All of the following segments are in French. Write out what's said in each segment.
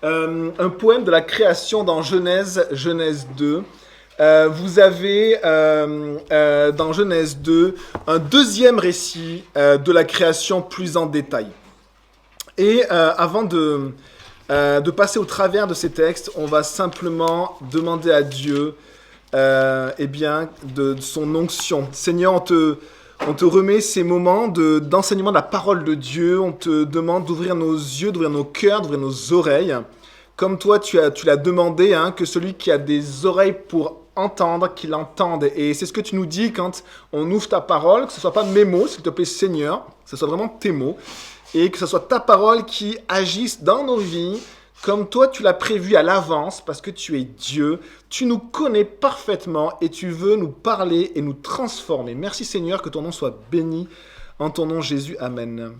un poème de la création dans Genèse 2. Vous avez dans Genèse 2 un deuxième récit de la création plus en détail. Et avant de passer au travers de ces textes, on va simplement demander à Dieu de son onction. Seigneur, on te remet ces moments d'enseignement de la parole de Dieu. On te demande d'ouvrir nos yeux, d'ouvrir nos cœurs, d'ouvrir nos oreilles. Comme toi, tu l'as demandé, que celui qui a des oreilles pour entendre, qu'il entende. Et c'est ce que tu nous dis quand on ouvre ta parole, que ce ne soit pas mes mots, s'il te plaît, Seigneur, que ce soit vraiment tes mots, et que ce soit ta parole qui agisse dans nos vies, comme toi tu l'as prévu à l'avance, parce que tu es Dieu, tu nous connais parfaitement et tu veux nous parler et nous transformer. Merci Seigneur, que ton nom soit béni en ton nom Jésus. Amen.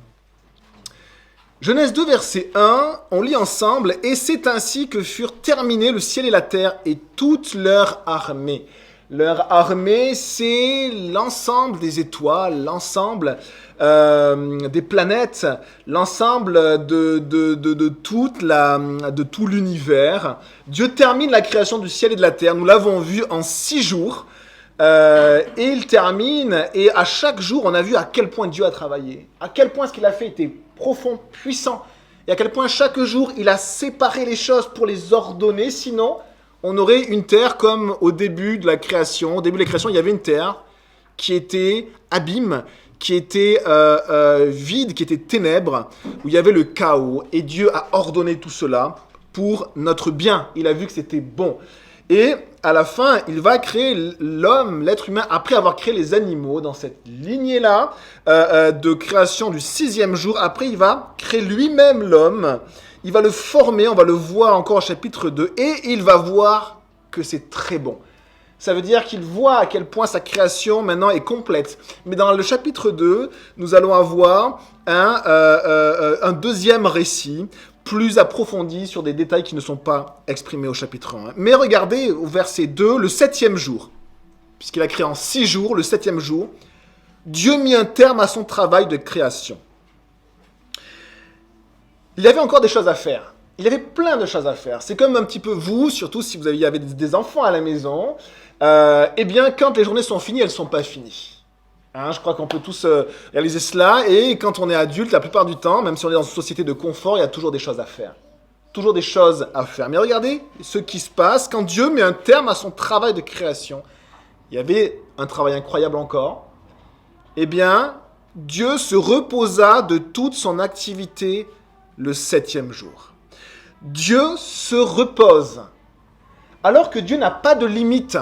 Genèse 2, verset 1, on lit ensemble « Et c'est ainsi que furent terminés le ciel et la terre et toute leur armée. » Leur armée, c'est l'ensemble des étoiles, l'ensemble des planètes, l'ensemble de tout l'univers. Dieu termine la création du ciel et de la terre. Nous l'avons vu en 6 jours. Et il termine, et à chaque jour, on a vu à quel point Dieu a travaillé, à quel point ce qu'il a fait était profond, puissant, et à quel point chaque jour, il a séparé les choses pour les ordonner, sinon, on aurait une terre comme au début de la création. Au début de la création, il y avait une terre qui était abîme, qui était vide, qui était ténèbres, où il y avait le chaos, et Dieu a ordonné tout cela pour notre bien. Il a vu que c'était bon. Et à la fin, il va créer l'homme, l'être humain, après avoir créé les animaux, dans cette lignée-là de création du 6e jour. Après, il va créer lui-même l'homme. Il va le former, on va le voir encore au chapitre 2, et il va voir que c'est très bon. Ça veut dire qu'il voit à quel point sa création maintenant est complète. Mais dans le chapitre 2, nous allons avoir un deuxième récit, plus approfondi sur des détails qui ne sont pas exprimés au chapitre 1. Mais regardez au verset 2, le 7e jour. Puisqu'il a créé en 6 jours, le 7e jour, Dieu mit un terme à son travail de création. Il y avait encore des choses à faire. Il y avait plein de choses à faire. C'est comme un petit peu vous, surtout si vous avez des enfants à la maison. Quand les journées sont finies, elles ne sont pas finies. Je crois qu'on peut tous réaliser cela. Et quand on est adulte, la plupart du temps, même si on est dans une société de confort, il y a toujours des choses à faire. Toujours des choses à faire. Mais regardez ce qui se passe quand Dieu met un terme à son travail de création. Il y avait un travail incroyable encore. Dieu se reposa de toute son activité le 7e jour. Dieu se repose. Alors que Dieu n'a pas de limite.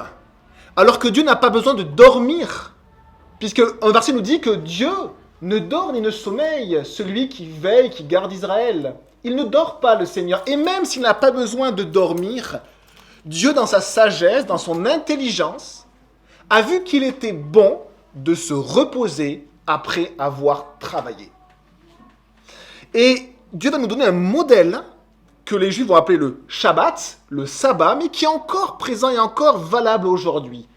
Alors que Dieu n'a pas besoin de dormir. Puisque un verset nous dit que Dieu ne dort ni ne sommeille, celui qui veille, qui garde Israël. Il ne dort pas, le Seigneur. Et même s'il n'a pas besoin de dormir, Dieu, dans sa sagesse, dans son intelligence, a vu qu'il était bon de se reposer après avoir travaillé. Et Dieu va nous donner un modèle que les Juifs vont appeler le Shabbat, le sabbat, mais qui est encore présent et encore valable aujourd'hui.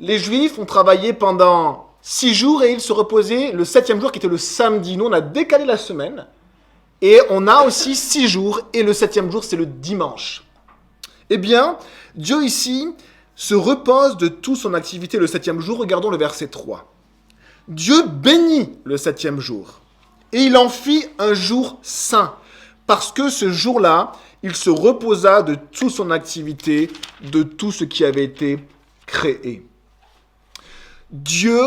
Les Juifs ont travaillé pendant 6 jours et ils se reposaient le 7e jour qui était le samedi. Nous, on a décalé la semaine et on a aussi 6 jours et le 7e jour, c'est le dimanche. Dieu ici se repose de toute son activité le 7e jour. Regardons le verset 3. Dieu bénit le 7e jour et il en fit un jour saint parce que ce jour-là, il se reposa de toute son activité, de tout ce qui avait été créé. Dieu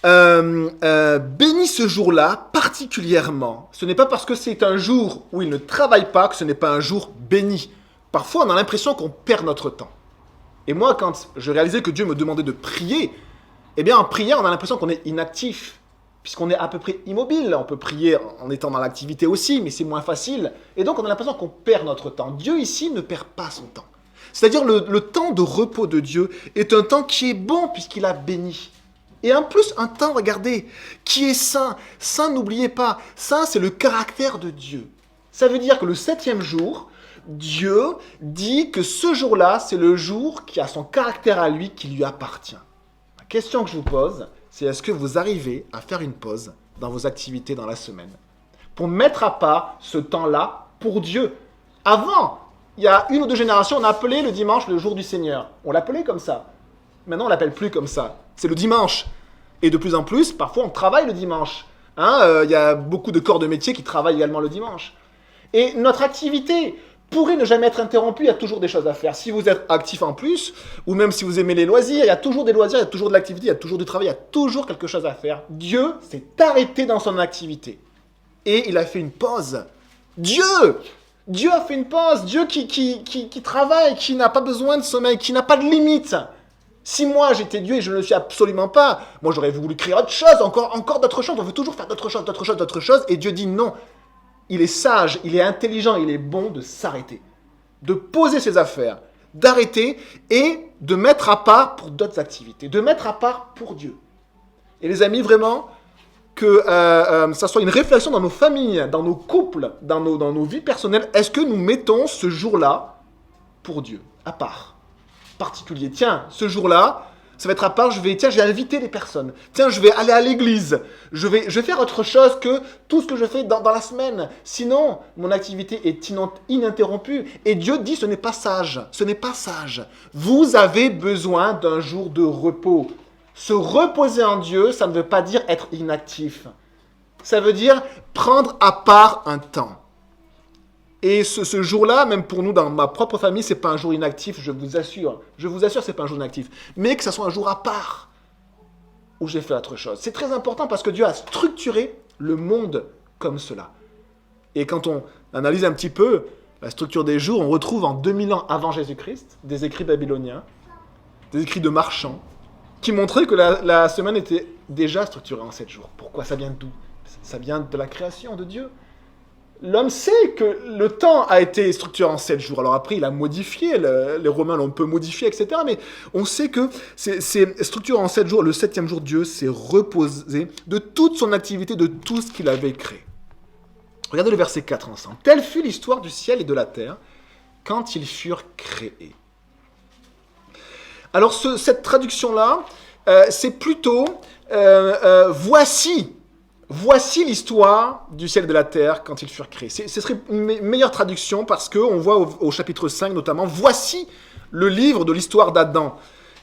bénit ce jour-là particulièrement. Ce n'est pas parce que c'est un jour où il ne travaille pas que ce n'est pas un jour béni. Parfois, on a l'impression qu'on perd notre temps. Et moi, quand je réalisais que Dieu me demandait de prier, en prière, on a l'impression qu'on est inactif, puisqu'on est à peu près immobile. On peut prier en étant dans l'activité aussi, mais c'est moins facile. Et donc, on a l'impression qu'on perd notre temps. Dieu, ici, ne perd pas son temps. C'est-à-dire, le temps de repos de Dieu est un temps qui est bon, puisqu'il a béni. Et en plus, un temps, regardez, qui est saint. Saint, n'oubliez pas, saint, c'est le caractère de Dieu. Ça veut dire que le 7e jour, Dieu dit que ce jour-là, c'est le jour qui a son caractère à lui, qui lui appartient. La question que je vous pose, c'est est-ce que vous arrivez à faire une pause dans vos activités dans la semaine pour mettre à part ce temps-là pour Dieu? Avant, il y a 1 ou 2 générations, on appelait le dimanche le jour du Seigneur. On l'appelait comme ça. Maintenant, on l'appelle plus comme ça. C'est le dimanche. Et de plus en plus, parfois, on travaille le dimanche. Il y a beaucoup de corps de métier qui travaillent également le dimanche. Et notre activité pourrait ne jamais être interrompue, il y a toujours des choses à faire. Si vous êtes actif en plus, ou même si vous aimez les loisirs, il y a toujours des loisirs, il y a toujours de l'activité, il y a toujours du travail, il y a toujours quelque chose à faire. Dieu s'est arrêté dans son activité. Et il a fait une pause. Dieu a fait une pause. Dieu qui travaille, qui n'a pas besoin de sommeil, qui n'a pas de limite. Si moi j'étais Dieu et je ne le suis absolument pas, moi j'aurais voulu créer autre chose, encore d'autres choses. On veut toujours faire d'autres choses. Et Dieu dit non. Il est sage, il est intelligent, il est bon de s'arrêter, de poser ses affaires, d'arrêter et de mettre à part pour d'autres activités, de mettre à part pour Dieu. Et les amis, vraiment, que ça soit une réflexion dans nos familles, dans nos couples, dans nos vies personnelles. Est-ce que nous mettons ce jour-là pour Dieu, à part, particulier? Tiens, ce jour-là, ça va être à part, je vais inviter les personnes. Tiens, je vais aller à l'église. Je vais faire autre chose que tout ce que je fais dans la semaine. Sinon, mon activité est ininterrompue. Et Dieu dit, ce n'est pas sage. Ce n'est pas sage. Vous avez besoin d'un jour de repos. Se reposer en Dieu, ça ne veut pas dire être inactif. Ça veut dire prendre à part un temps. Et ce jour-là, même pour nous, dans ma propre famille, ce n'est pas un jour inactif, je vous assure. Je vous assure, ce n'est pas un jour inactif. Mais que ce soit un jour à part, où j'ai fait autre chose. C'est très important parce que Dieu a structuré le monde comme cela. Et quand on analyse un petit peu la structure des jours, on retrouve en 2000 ans avant Jésus-Christ des écrits babyloniens, des écrits de marchands, qui montraient que la semaine était déjà structurée en 7 jours. Pourquoi? Ça vient d'où? Ça vient de la création de Dieu. L'homme sait que le temps a été structuré en 7 jours. Alors après, il a modifié, les Romains l'ont un peu modifié, etc. Mais on sait que c'est structuré en 7 jours. Le 7e jour, Dieu s'est reposé de toute son activité, de tout ce qu'il avait créé. Regardez le verset 4 ensemble. « Telle fut l'histoire du ciel et de la terre quand ils furent créés. » Alors cette traduction-là, c'est plutôt « Voici l'histoire du ciel et de la terre quand ils furent créés. » Ce serait une meilleure traduction parce qu'on voit au chapitre 5 notamment, voici le livre de l'histoire d'Adam.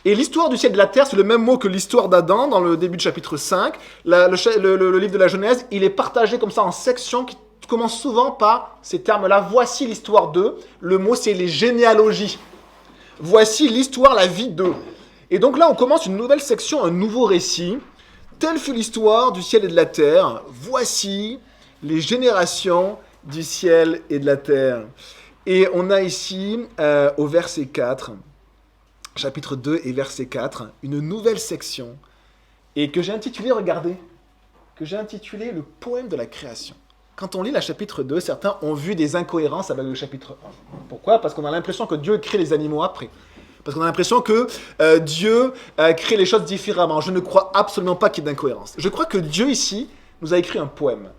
Et l'histoire du ciel et de la terre, c'est le même mot que l'histoire d'Adam dans le début du chapitre 5. Le livre de la Genèse, il est partagé comme ça en sections qui commencent souvent par ces termes-là. Voici l'histoire d'eux. Le mot, c'est les généalogies. Voici l'histoire, la vie d'eux. Et donc là, on commence une nouvelle section, un nouveau récit. Telle fut l'histoire du ciel et de la terre. Voici les générations du ciel et de la terre. Et on a ici, au verset 4, chapitre 2 et verset 4, une nouvelle section. Et que j'ai intitulé, regardez, le poème de la création. Quand on lit le chapitre 2, certains ont vu des incohérences avec le chapitre 1. Pourquoi? Parce qu'on a l'impression que Dieu crée les animaux après. Parce qu'on a l'impression que Dieu crée les choses différemment. Je ne crois absolument pas qu'il y ait d'incohérence. Je crois que Dieu, ici, nous a écrit un poème.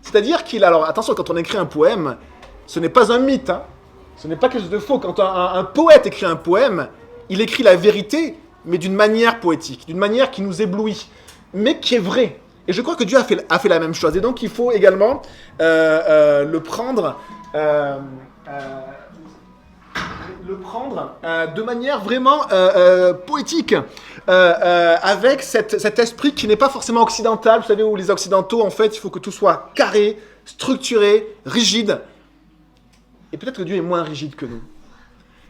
C'est-à-dire alors attention, quand on écrit un poème, ce n'est pas un mythe. Hein. Ce n'est pas quelque chose de faux. Quand un poète écrit un poème, il écrit la vérité, mais d'une manière poétique, d'une manière qui nous éblouit, mais qui est vraie. Et je crois que Dieu a fait la même chose. Et donc, il faut également le prendre... de manière vraiment poétique, avec cet esprit qui n'est pas forcément occidental, vous savez, où les occidentaux, en fait, il faut que tout soit carré, structuré, rigide. Et peut-être que Dieu est moins rigide que nous.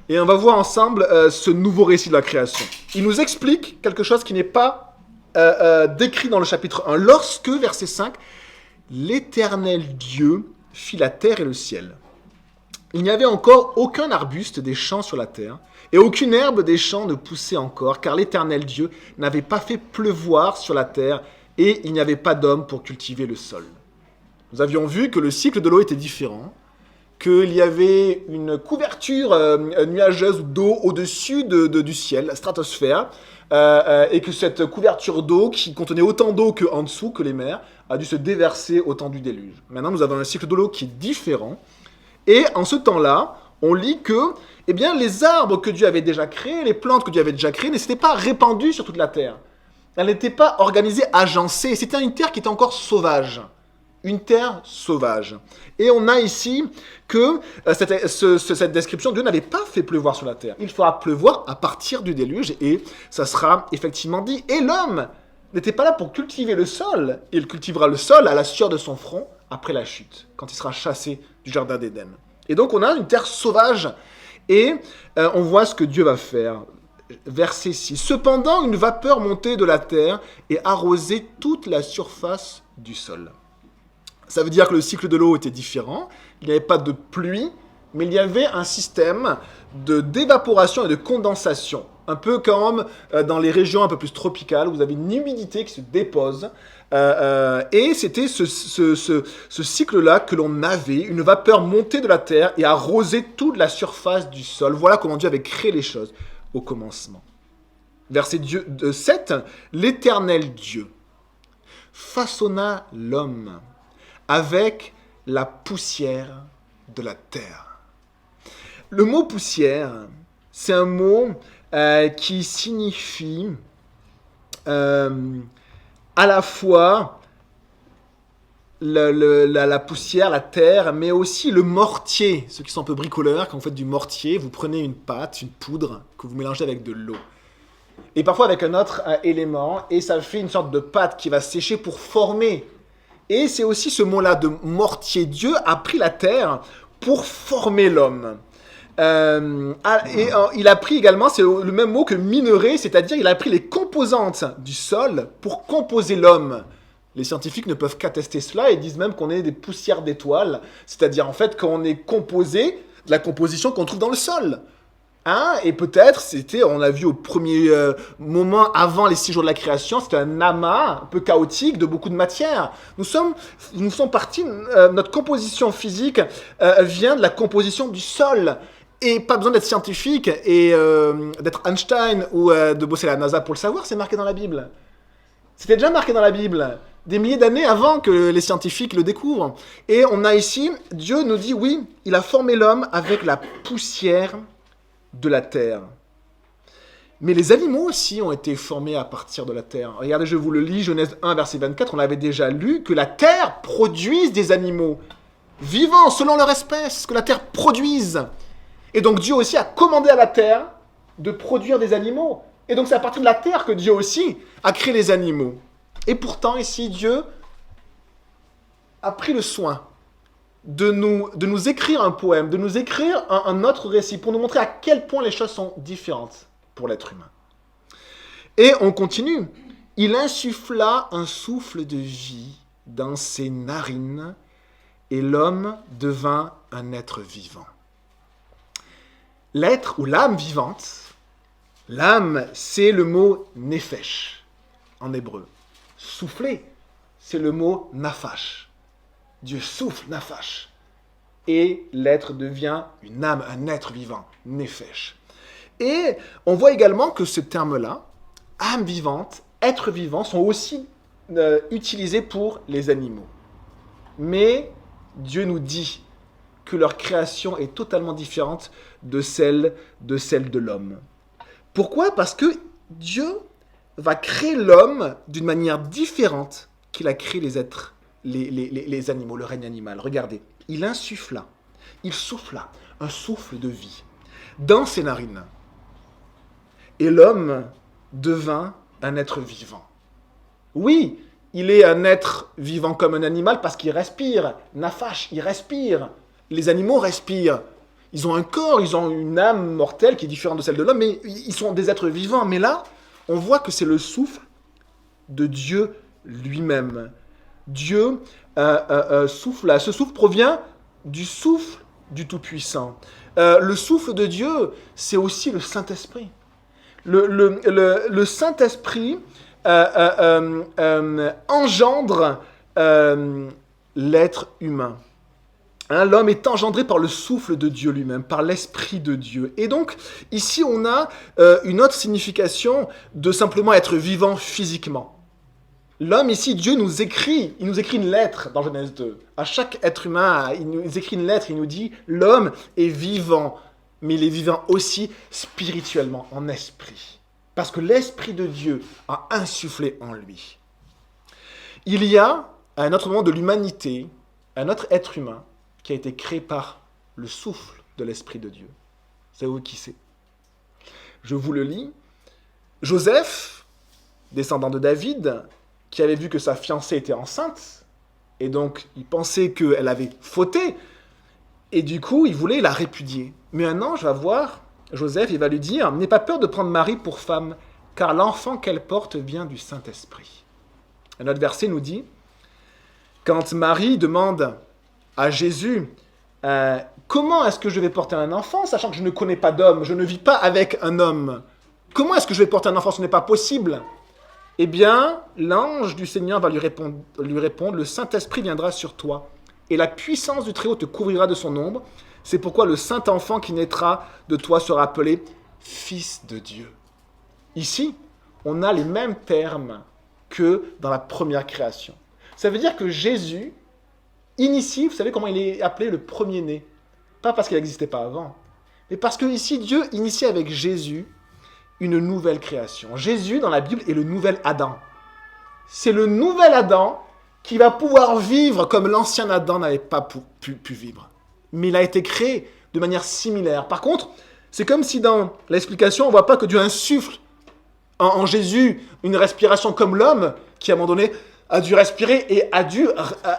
Et on va voir ensemble ce nouveau récit de la création. Il nous explique quelque chose qui n'est pas décrit dans le chapitre 1. Lorsque, verset 5, l'Éternel Dieu fit la terre et le ciel. Il n'y avait encore aucun arbuste des champs sur la terre, et aucune herbe des champs ne poussait encore, car l'Éternel Dieu n'avait pas fait pleuvoir sur la terre, et il n'y avait pas d'homme pour cultiver le sol. Nous avions vu que le cycle de l'eau était différent, qu'il y avait une couverture nuageuse d'eau au-dessus du ciel, la stratosphère, et que cette couverture d'eau, qui contenait autant d'eau qu'en dessous, que les mers, a dû se déverser au temps du déluge. Maintenant, nous avons un cycle de l'eau qui est différent, et en ce temps-là, on lit que les arbres que Dieu avait déjà créés, les plantes que Dieu avait déjà créées, ne s'étaient pas répandues sur toute la terre. Elles n'étaient pas organisées, agencées. C'était une terre qui était encore sauvage. une terre sauvage. Et on a ici que cette description, Dieu n'avait pas fait pleuvoir sur la terre. Il fera pleuvoir à partir du déluge, et ça sera effectivement dit. Et l'homme n'était pas là pour cultiver le sol. Il cultivera le sol à la sueur de son front après la chute, quand il sera chassé du jardin d'Éden. Et donc on a une terre sauvage, et on voit ce que Dieu va faire. Verset 6. Cependant, une vapeur montait de la terre et arrosait toute la surface du sol. Ça veut dire que le cycle de l'eau était différent. Il n'y avait pas de pluie, mais il y avait un système d'évaporation et de condensation. Un peu comme dans les régions un peu plus tropicales, où vous avez une humidité qui se dépose. Et c'était ce cycle-là que l'on avait, une vapeur montée de la terre et arrosait toute la surface du sol. Voilà comment Dieu avait créé les choses au commencement. Verset 7, l'Éternel Dieu façonna l'homme avec la poussière de la terre. Le mot poussière, c'est un mot qui signifie à la fois la poussière, la terre, mais aussi le mortier. Ceux qui sont un peu bricoleurs, quand vous faites du mortier, vous prenez une pâte, une poudre, que vous mélangez avec de l'eau. Et parfois avec un autre élément, et ça fait une sorte de pâte qui va sécher pour former. Et c'est aussi ce mot-là de mortier. Dieu a pris la terre pour former l'homme. Il a pris également, c'est le même mot que minerai, c'est-à-dire il a pris les composantes du sol pour composer l'homme. Les scientifiques ne peuvent qu'attester cela et disent même qu'on est des poussières d'étoiles, c'est-à-dire en fait qu'on est composé de la composition qu'on trouve dans le sol. Et peut-être, on l'a vu au premier moment avant les 6 jours de la création, c'était un amas un peu chaotique de beaucoup de matière. Nous sommes partis, notre composition physique vient de la composition du sol. Et pas besoin d'être scientifique et d'être Einstein ou de bosser à la NASA pour le savoir, c'est marqué dans la Bible. C'était déjà marqué dans la Bible, des milliers d'années avant que les scientifiques le découvrent. Et on a ici, Dieu nous dit, oui, il a formé l'homme avec la poussière de la terre. Mais les animaux aussi ont été formés à partir de la terre. Regardez, je vous le lis, Genèse 1, verset 24, on avait déjà lu que la terre produise des animaux vivants selon leur espèce, que la terre produise. Et donc Dieu aussi a commandé à la terre de produire des animaux. Et donc c'est à partir de la terre que Dieu aussi a créé les animaux. Et pourtant ici, Dieu a pris le soin de nous écrire un poème, de nous écrire un autre récit pour nous montrer à quel point les choses sont différentes pour l'être humain. Et on continue. Il insuffla un souffle de vie dans ses narines et l'homme devint un être vivant. L'être ou l'âme vivante, l'âme, c'est le mot nefesh en hébreu. Souffler, c'est le mot nafash. Dieu souffle, nafash. Et l'être devient une âme, un être vivant, nefesh. Et on voit également que ce terme-là, âme vivante, être vivant, sont aussi utilisés pour les animaux. Mais Dieu nous dit que leur création est totalement différente de celle de l'homme. Pourquoi ? Parce que Dieu va créer l'homme d'une manière différente qu'il a créé les êtres, les animaux, le règne animal. Regardez, il insuffla, il souffla un souffle de vie dans ses narines. Et l'homme devint un être vivant. Oui, il est un être vivant comme un animal parce qu'il respire. Nafash, il respire. Les animaux respirent. Ils ont un corps, ils ont une âme mortelle qui est différente de celle de l'homme, mais ils sont des êtres vivants. Mais là, on voit que c'est le souffle de Dieu lui-même. Dieu souffle là. Ce souffle provient du souffle du Tout-Puissant. Le souffle de Dieu, c'est aussi le Saint-Esprit. Le Saint-Esprit engendre l'être humain. L'homme est engendré par le souffle de Dieu lui-même, par l'Esprit de Dieu. Et donc, ici, on a une autre signification de simplement être vivant physiquement. L'homme, ici, Dieu nous écrit, il nous écrit une lettre dans Genèse 2. À chaque être humain, il nous écrit une lettre, il nous dit « L'homme est vivant ». Mais il est vivant aussi spirituellement, en esprit. Parce que l'Esprit de Dieu a insufflé en lui. Il y a à un autre moment de l'humanité, un autre être humain qui a été créé par le souffle de l'Esprit de Dieu. Savez-vous qui c'est? Je vous le lis. Joseph, descendant de David, qui avait vu que sa fiancée était enceinte, et donc il pensait qu'elle avait fauté, et du coup il voulait la répudier. Mais un ange va voir Joseph et va lui dire « N'aie pas peur de prendre Marie pour femme, car l'enfant qu'elle porte vient du Saint-Esprit. » Un autre verset nous dit « Quand Marie demande à Jésus comment est-ce que je vais porter un enfant, sachant que je ne connais pas d'homme, je ne vis pas avec un homme. Comment est-ce que je vais porter un enfant? Ce n'est pas possible. » Eh bien, l'ange du Seigneur va lui répondre, le Saint-Esprit viendra sur toi, et la puissance du Très-Haut te couvrira de son ombre. C'est pourquoi le Saint-Enfant qui naîtra de toi sera appelé Fils de Dieu. Ici, on a les mêmes termes que dans la première création. Ça veut dire que Jésus initie, vous savez comment il est appelé le premier-né? Pas parce qu'il n'existait pas avant, mais parce que ici, Dieu initie avec Jésus une nouvelle création. Jésus, dans la Bible, est le nouvel Adam. C'est le nouvel Adam qui va pouvoir vivre comme l'ancien Adam n'avait pas pu vivre. Mais il a été créé de manière similaire. Par contre, c'est comme si dans l'explication, on ne voit pas que Dieu insuffle en Jésus une respiration comme l'homme qui, à un moment donné, a dû respirer et a dû,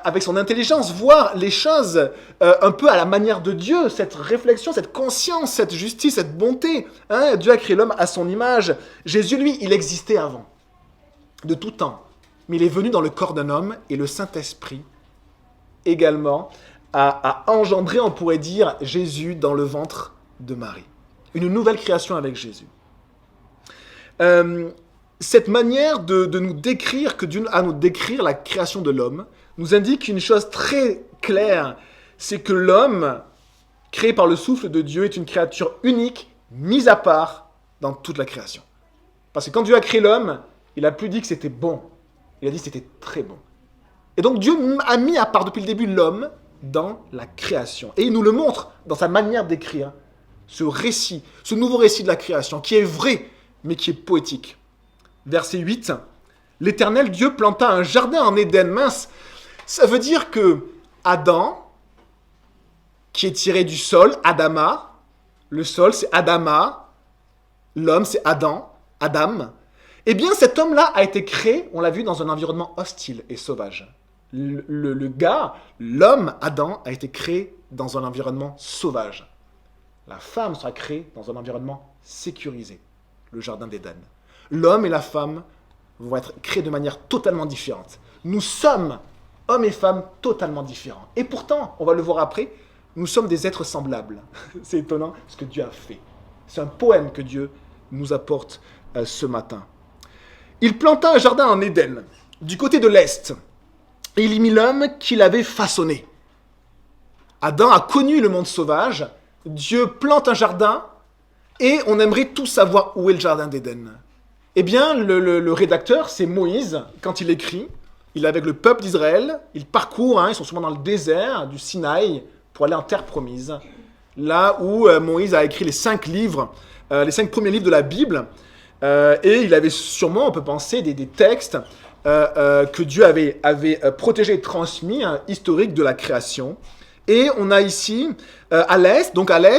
avec son intelligence, voir les choses un peu à la manière de Dieu, cette réflexion, cette conscience, cette justice, cette bonté. Hein, Dieu a créé l'homme à son image. Jésus, lui, il existait avant, de tout temps. Mais il est venu dans le corps d'un homme et le Saint-Esprit également a engendré, on pourrait dire, Jésus dans le ventre de Marie. Une nouvelle création avec Jésus. Cette manière de nous décrire, que Dieu a nous décrire la création de l'homme, nous indique une chose très claire, c'est que l'homme, créé par le souffle de Dieu, est une créature unique, mise à part dans toute la création. Parce que quand Dieu a créé l'homme, il n'a plus dit que c'était bon, il a dit que c'était très bon. Et donc Dieu a mis à part depuis le début l'homme dans la création. Et il nous le montre dans sa manière d'écrire, ce récit, ce nouveau récit de la création, qui est vrai, mais qui est poétique. Verset 8, « L'Éternel Dieu planta un jardin en Éden. » Mince, ça veut dire que Adam, qui est tiré du sol, Adama, le sol c'est Adama, l'homme c'est Adam, eh bien cet homme-là a été créé, on l'a vu, dans un environnement hostile et sauvage. L'homme, Adam, a été créé dans un environnement sauvage. La femme sera créée dans un environnement sécurisé, le jardin d'Éden. L'homme et la femme vont être créés de manière totalement différente. Nous sommes, hommes et femmes, totalement différents. Et pourtant, on va le voir après, nous sommes des êtres semblables. C'est étonnant ce que Dieu a fait. C'est un poème que Dieu nous apporte ce matin. Il planta un jardin en Éden, du côté de l'Est, et il y mit l'homme qu'il avait façonné. Adam a connu le monde sauvage, Dieu plante un jardin, et on aimerait tous savoir où est le jardin d'Éden. Eh bien, le rédacteur, c'est Moïse, quand il écrit, il est avec le peuple d'Israël, il parcourt, ils sont souvent dans le désert du Sinaï, pour aller en terre promise, là où Moïse a écrit les 5 livres, les 5 premiers livres de la Bible, et il avait sûrement, on peut penser, des textes que Dieu avait protégés et transmis, historiques de la création. Et on a ici, à l'est,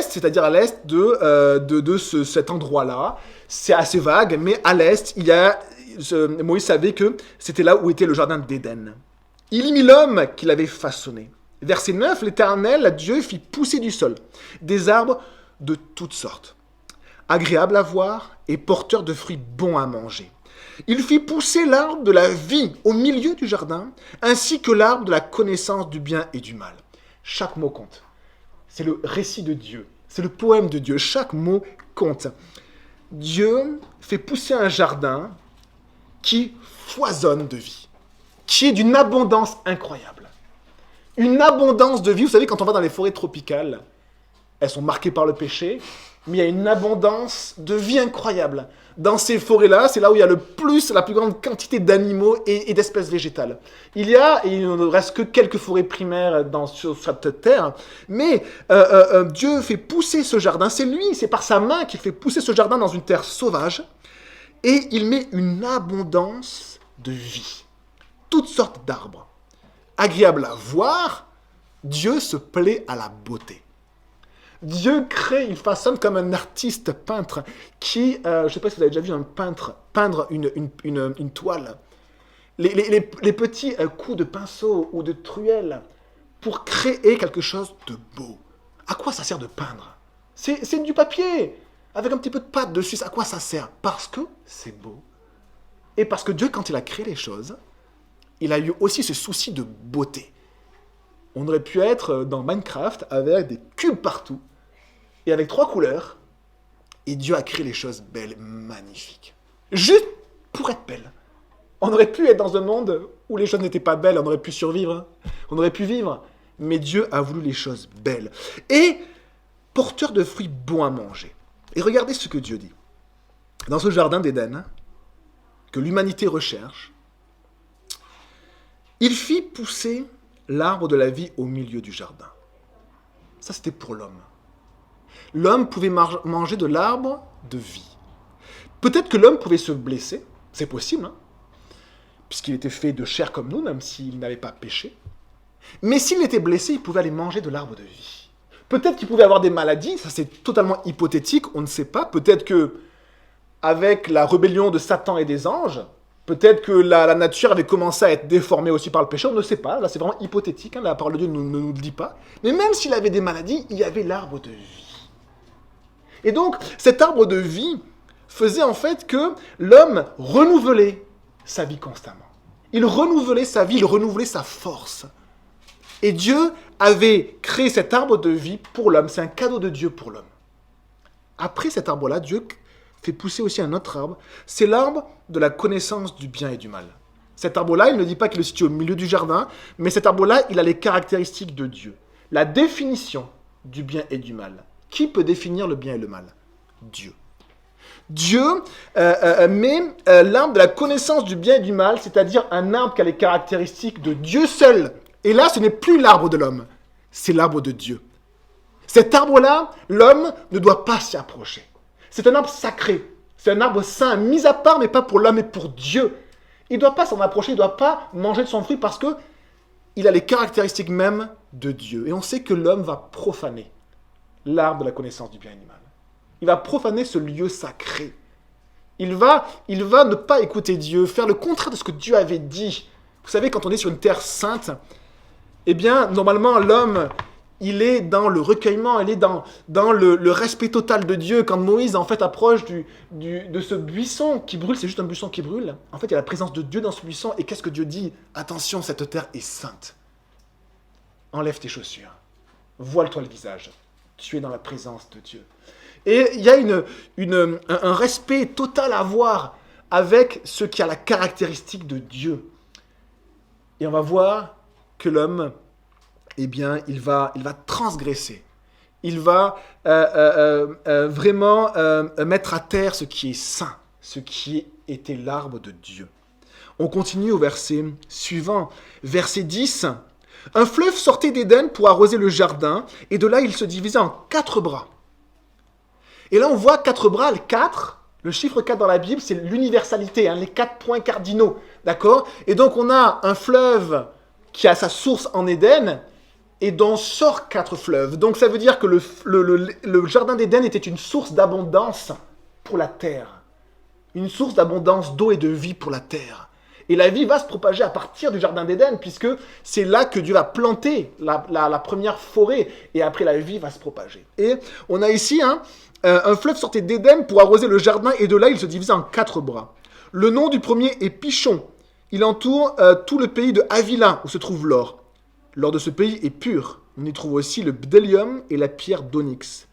c'est-à-dire à l'est de cet endroit-là, c'est assez vague, mais à l'est, Moïse savait que c'était là où était le jardin d'Éden. Il y mit l'homme qu'il avait façonné. Verset 9, l'Éternel, Dieu, fit pousser du sol des arbres de toutes sortes, agréables à voir et porteurs de fruits bons à manger. Il fit pousser l'arbre de la vie au milieu du jardin, ainsi que l'arbre de la connaissance du bien et du mal. Chaque mot compte. C'est le récit de Dieu. C'est le poème de Dieu. Chaque mot compte. Dieu fait pousser un jardin qui foisonne de vie, qui est d'une abondance incroyable. Une abondance de vie. Vous savez, quand on va dans les forêts tropicales, elles sont marquées par le péché, mais il y a une abondance de vie incroyable. Dans ces forêts-là, c'est là où il y a la plus grande quantité d'animaux et d'espèces végétales. Il ne reste que quelques forêts primaires sur cette terre, mais Dieu fait pousser ce jardin, c'est par sa main qu'il fait pousser ce jardin dans une terre sauvage, et il met une abondance de vie, toutes sortes d'arbres. agréable à voir, Dieu se plaît à la beauté. Dieu crée, il façonne comme un artiste peintre qui, je ne sais pas si vous avez déjà vu un peintre peindre une toile. Les petits coups de pinceau ou de truelle pour créer quelque chose de beau. À quoi ça sert de peindre? C'est du papier, avec un petit peu de pâte dessus. À quoi ça sert? Parce que c'est beau. Et parce que Dieu, quand il a créé les choses, il a eu aussi ce souci de beauté. On aurait pu être dans Minecraft avec des cubes partout et avec 3 couleurs. Et Dieu a créé les choses belles, magnifiques. Juste pour être belles. On aurait pu être dans un monde où les choses n'étaient pas belles, on aurait pu survivre, on aurait pu vivre. Mais Dieu a voulu les choses belles. Et porteurs de fruits bons à manger. Et regardez ce que Dieu dit. Dans ce jardin d'Éden, que l'humanité recherche, il fit pousser l'arbre de la vie au milieu du jardin. Ça, c'était pour l'homme. L'homme pouvait manger de l'arbre de vie. Peut-être que l'homme pouvait se blesser, c'est possible, hein, puisqu'il était fait de chair comme nous, même s'il n'avait pas péché. Mais s'il était blessé, il pouvait aller manger de l'arbre de vie. Peut-être qu'il pouvait avoir des maladies, ça c'est totalement hypothétique, on ne sait pas. Peut-être que, avec la rébellion de Satan et des anges, peut-être que la nature avait commencé à être déformée aussi par le péché, on ne sait pas. Là c'est vraiment hypothétique, hein, la parole de Dieu ne nous le dit pas. Mais même s'il avait des maladies, il y avait l'arbre de vie. Et donc, cet arbre de vie faisait en fait que l'homme renouvelait sa vie constamment. Il renouvelait sa vie, il renouvelait sa force. Et Dieu avait créé cet arbre de vie pour l'homme. C'est un cadeau de Dieu pour l'homme. Après cet arbre-là, Dieu fait pousser aussi un autre arbre. C'est l'arbre de la connaissance du bien et du mal. Cet arbre-là, il ne dit pas qu'il est situé au milieu du jardin, mais cet arbre-là, il a les caractéristiques de Dieu. La définition du bien et du mal. Qui peut définir le bien et le mal? Dieu. Dieu met l'arbre de la connaissance du bien et du mal, c'est-à-dire un arbre qui a les caractéristiques de Dieu seul. Et là, ce n'est plus l'arbre de l'homme, c'est l'arbre de Dieu. Cet arbre-là, l'homme ne doit pas s'y approcher. C'est un arbre sacré, c'est un arbre saint, mis à part, mais pas pour l'homme, mais pour Dieu. Il ne doit pas s'en approcher, il ne doit pas manger de son fruit parce qu'il a les caractéristiques même de Dieu. Et on sait que l'homme va profaner l'arbre de la connaissance du bien et du mal. Il va profaner ce lieu sacré. Il va ne pas écouter Dieu, faire le contraire de ce que Dieu avait dit. Vous savez, quand on est sur une terre sainte, eh bien, normalement, l'homme, il est dans le recueillement, il est dans le respect total de Dieu. Quand Moïse, en fait, approche de ce buisson qui brûle, c'est juste un buisson qui brûle. En fait, il y a la présence de Dieu dans ce buisson. Et qu'est-ce que Dieu dit? Attention, cette terre est sainte. Enlève tes chaussures. Voile-toi le visage. Tu es dans la présence de Dieu. Et il y a un respect total à avoir avec ce qui a la caractéristique de Dieu. Et on va voir que l'homme, eh bien, il va transgresser. Il va vraiment mettre à terre ce qui est saint, ce qui était l'arbre de Dieu. On continue au verset suivant, verset 10. Un fleuve sortait d'Éden pour arroser le jardin, et de là il se divisait en 4 bras. Et là on voit 4 bras, le 4, le chiffre 4 dans la Bible, c'est l'universalité, les 4 points cardinaux, d'accord? Et donc on a un fleuve qui a sa source en Éden, et dont sort 4 fleuves. Donc ça veut dire que le jardin d'Éden était une source d'abondance pour la terre. Une source d'abondance d'eau et de vie pour la terre. Et la vie va se propager à partir du jardin d'Éden, puisque c'est là que Dieu va planter la première forêt, et après la vie va se propager. Et on a ici un fleuve sortait d'Éden pour arroser le jardin, et de là il se divisait en 4 bras. Le nom du premier est Pichon. Il entoure tout le pays de Havila, où se trouve l'or. L'or de ce pays est pur. On y trouve aussi le bdellium et la pierre d'onyx.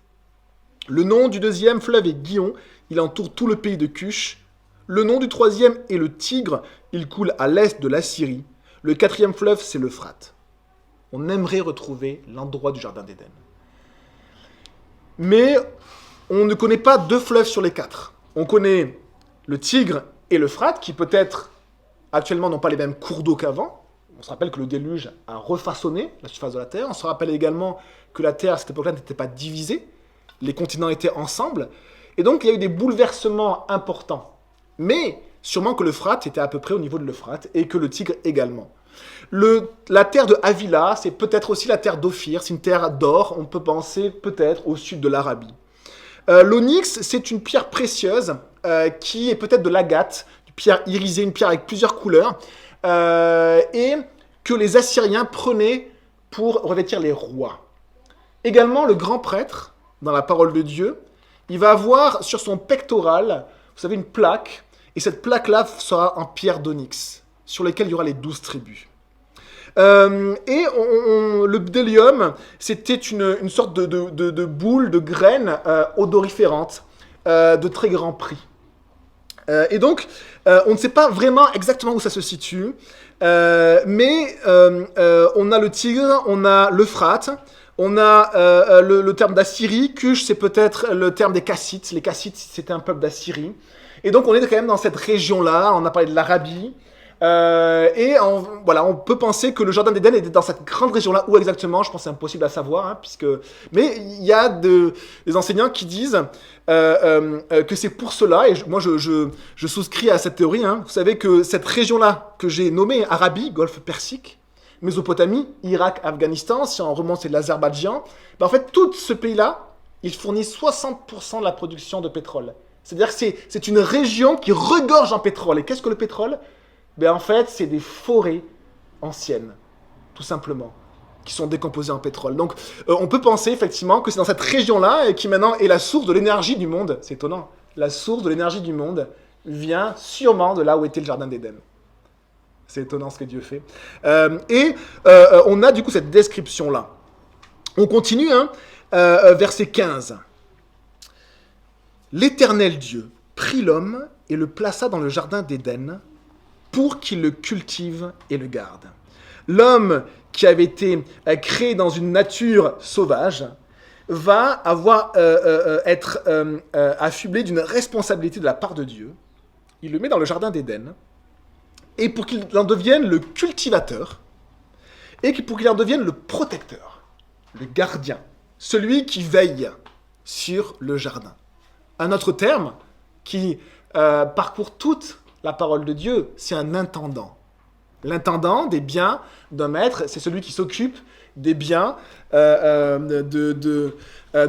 Le nom du deuxième fleuve est Gihon. Il entoure tout le pays de Cush. Le nom du troisième est le Tigre. Il coule à l'est de l'Assyrie. Le 4e fleuve, c'est l'Euphrate. On aimerait retrouver l'endroit du jardin d'Éden. Mais on ne connaît pas 2 fleuves sur les 4. On connaît le Tigre et l'Euphrate, qui peut-être actuellement n'ont pas les mêmes cours d'eau qu'avant. On se rappelle que le déluge a refaçonné la surface de la Terre. On se rappelle également que la Terre, à cette époque-là, n'était pas divisée. Les continents étaient ensemble. Et donc, il y a eu des bouleversements importants. Mais sûrement que l'Euphrate était à peu près au niveau de l'Euphrate et que le Tigre également. La terre de Havila, c'est peut-être aussi la terre d'Ophir, c'est une terre d'or, on peut penser peut-être au sud de l'Arabie. L'onyx, c'est une pierre précieuse qui est peut-être de l'agate, une pierre irisée, une pierre avec plusieurs couleurs, et que les Assyriens prenaient pour revêtir les rois. Également, le grand prêtre, dans la parole de Dieu, il va avoir sur son pectoral, vous savez, une plaque, et cette plaque-là sera en pierre d'onyx, sur laquelle il y aura les 12 tribus. Le bdellium, c'était une sorte de boule, de graine odoriférante, de très grand prix. On ne sait pas vraiment exactement où ça se situe, mais on a le Tigre, on a l'Euphrate, on a le terme d'Assyrie, Cush, c'est peut-être le terme des Kassites. Les Kassites, c'était un peuple d'Assyrie. Et donc, on est quand même dans cette région-là. On a parlé de l'Arabie. On peut penser que le Jardin d'Éden était dans cette grande région-là. Où exactement, je pense que c'est impossible à savoir. Mais il y a des enseignants qui disent que c'est pour cela, et moi je souscris à cette théorie. Vous savez que cette région-là que j'ai nommée Arabie, Golfe Persique, Mésopotamie, Irak, Afghanistan, si on remonte c'est l'Azerbaïdjan, en fait tout ce pays-là, il fournit 60% de la production de pétrole. C'est-à-dire que c'est une région qui regorge en pétrole. Et qu'est-ce que le pétrole ? En fait, c'est des forêts anciennes, tout simplement, qui sont décomposées en pétrole. Donc, on peut penser effectivement que c'est dans cette région-là qui maintenant est la source de l'énergie du monde. C'est étonnant. La source de l'énergie du monde vient sûrement de là où était le Jardin d'Éden. C'est étonnant ce que Dieu fait. On a du coup cette description-là. On continue, verset 15. L'Éternel Dieu prit l'homme et le plaça dans le Jardin d'Éden pour qu'il le cultive et le garde. L'homme qui avait été créé dans une nature sauvage va être affublé d'une responsabilité de la part de Dieu. Il le met dans le Jardin d'Éden, et pour qu'il en devienne le cultivateur, et pour qu'il en devienne le protecteur, le gardien, celui qui veille sur le jardin. Un autre terme qui parcourt toute la parole de Dieu, c'est un intendant. L'intendant des biens d'un maître, c'est celui qui s'occupe des biens d'un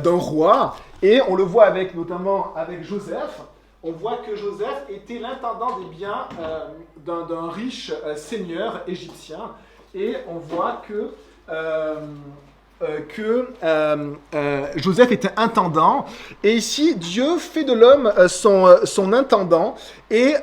roi. Et on le voit notamment avec Joseph. On voit que Joseph était l'intendant des biens d'un riche seigneur égyptien. Et on voit que Joseph était intendant. Et ici, Dieu fait de l'homme son intendant. Et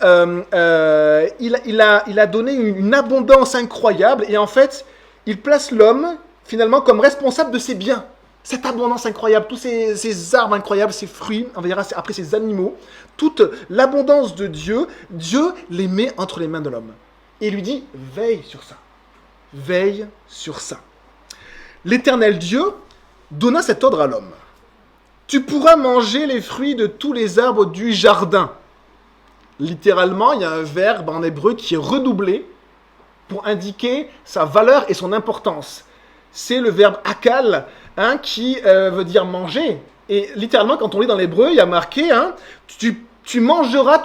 il a donné une abondance incroyable. Et en fait, il place l'homme, finalement, comme responsable de ses biens. Cette abondance incroyable, tous ces arbres incroyables, ces fruits, on verra après ces animaux, toute l'abondance de Dieu, Dieu les met entre les mains de l'homme. Et il lui dit, veille sur ça. Veille sur ça. L'Éternel Dieu donna cet ordre à l'homme. Tu pourras manger les fruits de tous les arbres du jardin. Littéralement, il y a un verbe en hébreu qui est redoublé pour indiquer sa valeur et son importance. C'est le verbe akal, qui veut dire manger. Et littéralement, quand on lit dans l'hébreu, il y a marqué tu mangeras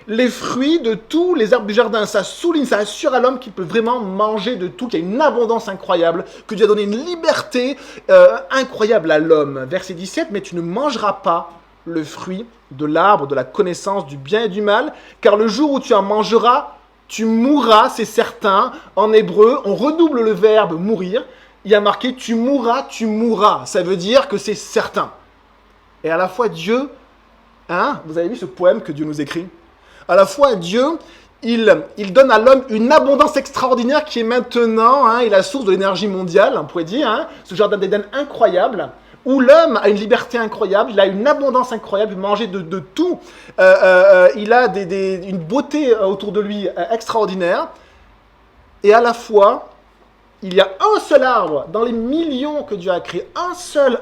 les fruits de tous les arbres du jardin. Ça souligne, ça assure à l'homme qu'il peut vraiment manger de tout, qu'il y a une abondance incroyable, que Dieu a donné une liberté incroyable à l'homme. Verset 17, mais tu ne mangeras pas le fruit de l'arbre de la connaissance du bien et du mal, car le jour où tu en mangeras, tu mourras, c'est certain. En hébreu, on redouble le verbe mourir. Il y a marqué tu mourras. Ça veut dire que c'est certain. Et à la fois Dieu, vous avez vu ce poème que Dieu nous écrit ? À la fois Dieu, il donne à l'homme une abondance extraordinaire qui est maintenant est la source de l'énergie mondiale, on pourrait dire, ce jardin d'Éden incroyable, où l'homme a une liberté incroyable, il a une abondance incroyable, il peut manger de tout, il a une beauté autour de lui extraordinaire, et à la fois, il y a un seul arbre dans les millions que Dieu a créés, un seul,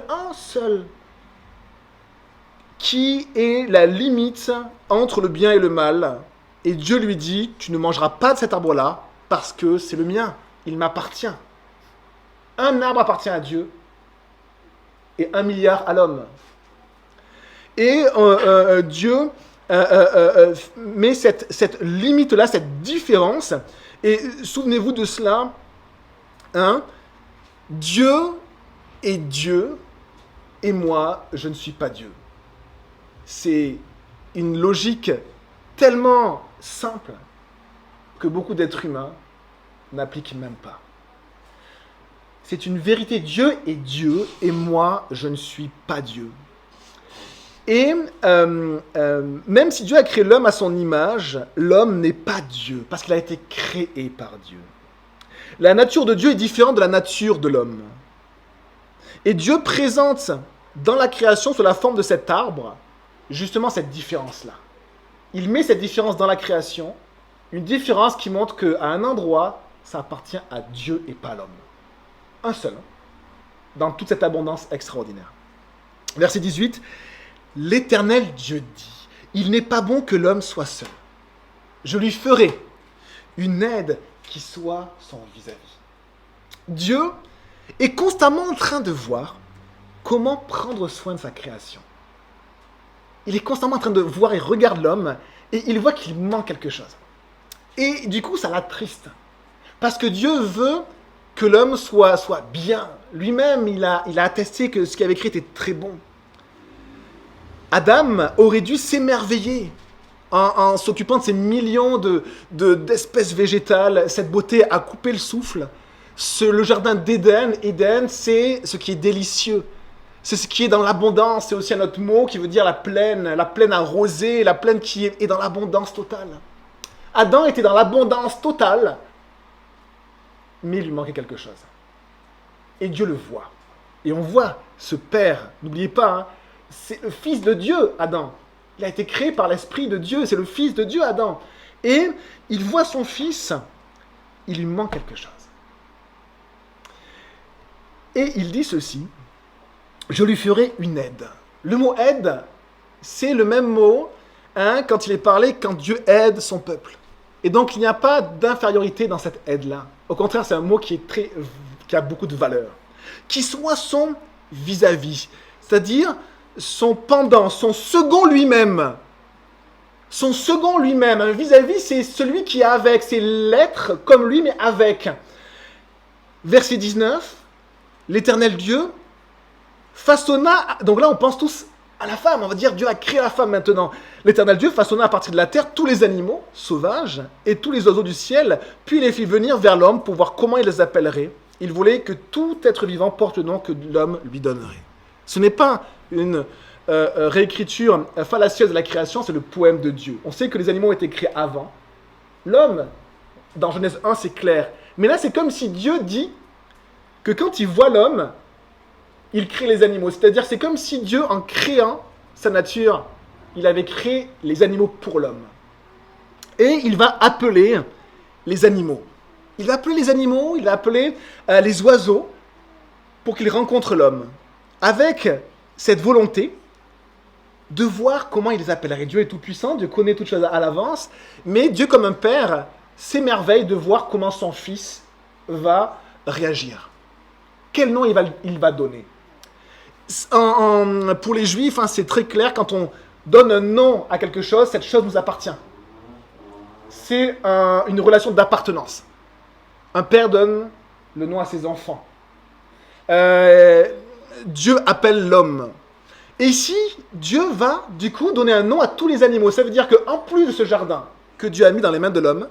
qui est la limite entre le bien et le mal. Et Dieu lui dit, tu ne mangeras pas de cet arbre-là, parce que c'est le mien, il m'appartient. Un arbre appartient à Dieu, et 1 milliard à l'homme. Et Dieu met cette limite-là, cette différence, Et souvenez-vous de cela, hein? Dieu est Dieu, et moi, je ne suis pas Dieu. C'est une logique tellement simple que beaucoup d'êtres humains n'appliquent même pas. C'est une vérité. Dieu est Dieu et moi, je ne suis pas Dieu. Et même si Dieu a créé l'homme à son image, l'homme n'est pas Dieu parce qu'il a été créé par Dieu. La nature de Dieu est différente de la nature de l'homme. Et Dieu présente dans la création, sous la forme de cet arbre, justement cette différence-là. Il met cette différence dans la création, une différence qui montre qu'à un endroit, ça appartient à Dieu et pas à l'homme. Un seul, dans toute cette abondance extraordinaire. Verset 18, « L'Éternel Dieu dit, il n'est pas bon que l'homme soit seul. Je lui ferai une aide qui soit son vis-à-vis. » Dieu est constamment en train de voir comment prendre soin de sa création. Il est constamment en train de voir et regarde l'homme et il voit qu'il manque quelque chose. Et du coup, ça l'attriste. Parce que Dieu veut que l'homme soit bien. Lui-même, il a attesté que ce qu'il avait créé était très bon. Adam aurait dû s'émerveiller en s'occupant de ces millions d'espèces végétales, cette beauté a coupé le souffle. Le jardin d'Éden, c'est ce qui est délicieux. C'est ce qui est dans l'abondance. C'est aussi un autre mot qui veut dire la plaine arrosée, la plaine qui est dans l'abondance totale. Adam était dans l'abondance totale, mais il lui manquait quelque chose. Et Dieu le voit. Et on voit ce Père, n'oubliez pas, hein, c'est le Fils de Dieu, Adam. Il a été créé par l'Esprit de Dieu, c'est le Fils de Dieu, Adam. Et il voit son Fils, il lui manque quelque chose. Et il dit ceci, « Je lui ferai une aide. » Le mot « aide », c'est le même mot quand il est parlé quand Dieu aide son peuple. Et donc, il n'y a pas d'infériorité dans cette aide-là. Au contraire, c'est un mot qui a beaucoup de valeur. Qui soit son vis-à-vis, c'est-à-dire son pendant, son second lui-même. Son second lui-même. Un vis-à-vis, c'est celui qui est avec, c'est l'être comme lui, mais avec. Verset 19, l'Éternel Dieu façonna, donc là on pense tous à la femme, on va dire Dieu a créé la femme maintenant. L'Éternel Dieu façonna à partir de la terre tous les animaux sauvages et tous les oiseaux du ciel, puis les fit venir vers l'homme pour voir comment il les appellerait. Il voulait que tout être vivant porte le nom que l'homme lui donnerait. Ce n'est pas une réécriture fallacieuse de la création, c'est le poème de Dieu. On sait que les animaux ont été créés avant. L'homme, dans Genèse 1, c'est clair. Mais là, c'est comme si Dieu dit que quand il voit l'homme, il crée les animaux. C'est-à-dire, c'est comme si Dieu, en créant sa nature, il avait créé les animaux pour l'homme. Et il va appeler les animaux. Il va appeler les animaux, il va appeler les oiseaux pour qu'ils rencontrent l'homme. Avec cette volonté de voir comment il les appellerait. Dieu est tout-puissant, Dieu connaît toutes choses à l'avance, mais Dieu, comme un père, s'émerveille de voir comment son fils va réagir. Quel nom il va donner. Pour les Juifs, c'est très clair, quand on donne un nom à quelque chose, cette chose nous appartient. C'est une relation d'appartenance. Un père donne le nom à ses enfants. Dieu appelle l'homme. Et ici, Dieu va, du coup, donner un nom à tous les animaux. Ça veut dire qu'en plus de ce jardin que Dieu a mis dans les mains de l'homme,